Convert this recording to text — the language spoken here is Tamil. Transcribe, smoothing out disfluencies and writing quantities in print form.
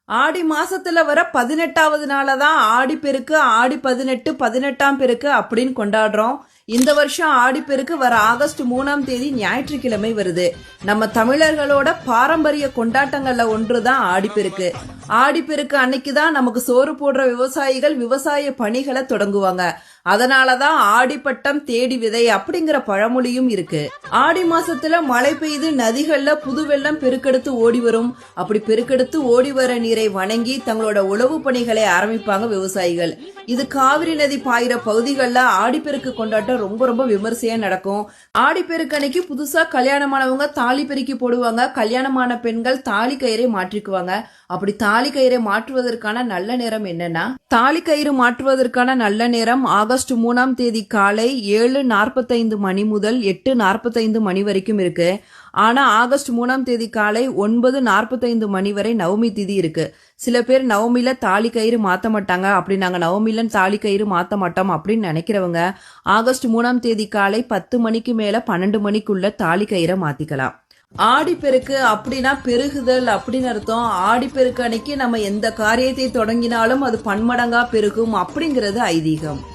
ஆடி மாசத்துல வர 18வது நாளதான் ஆடிப்பெருக்கு, ஆடி 18, 18ஆம் பெருக்கு அப்படின்னு கொண்டாடுறோம். இந்த வருஷம் ஆடிப்பெருக்கு வர ஆகஸ்ட் 3ஆம் தேதி ஞாயிற்றுக்கிழமை வருது. நம்ம தமிழர்களோட பாரம்பரிய கொண்டாட்டங்கள்ல ஒன்றுதான் ஆடிப்பெருக்கு. ஆடிப்பெருக்கு அன்னைக்குதான் நமக்கு சோறு போடுற விவசாயிகள் விவசாய பணிகளை தொடங்குவாங்க. அதனாலதான் ஆடிப்பட்டம் தேடி விதை அப்படிங்கிற பழமொழியும் இருக்கு. ஆடி மாசத்துல மழை பெய்து நதிகள்ல புது வெள்ளம் பெருக்கெடுத்து ஓடி வரும். அப்படி பெருக்கெடுத்து ஓடி வர நீரை வணங்கி தங்களோட உழவு பணிகளை ஆரம்பிப்பாங்க விவசாயிகள். இது காவிரி நதி பாயிற பகுதிகளில் ஆடிப்பெருக்கு கொண்டாட்டம் ரொம்ப ரொம்ப விமர்சையா நடக்கும். ஆடிப்பெருக்கு அன்னைக்கு புதுசா கல்யாணமானவங்க தாலி பெருக்கி போடுவாங்க. கல்யாணமான பெண்கள் தாலி கயிறை மாற்றிக்குவாங்க. அப்படி தாலி கயிறை மாற்றுவதற்கான நல்ல நேரம் என்னன்னா, தாலி கயிறு மாற்றுவதற்கான நல்ல நேரம் ஆகஸ்ட் 3ஆம் தேதி காலை 7:45 மணி முதல் 8:45 மணி வரைக்கும் இருக்கு. ஆனா ஆகஸ்ட் 3ஆம் தேதி காலை 9:45 மணி வரை நவமி திதி இருக்கு. சில பேர் நவமியில தாலி கயிறு மாத்த மாட்டாங்க, அப்படி நாங்க நவமியில தாலி கயிறு மாத்த மாட்டோம் அப்படின்னு நினைக்கிறவங்க ஆகஸ்ட் 3ஆம் தேதி காலை 10 மணிக்கு மேல 12 மணிக்குள்ள தாலி கயிறை மாத்திக்கலாம். ஆடிப்பெருக்கு அப்படின்னா பெருகுதல் அப்படின்னு அர்த்தம். ஆடிப்பெருக்கு அன்னைக்கு நம்ம எந்த காரியத்தை தொடங்கினாலும் அது பன்மடங்கா பெருகும் அப்படிங்கிறது ஐதீகம்.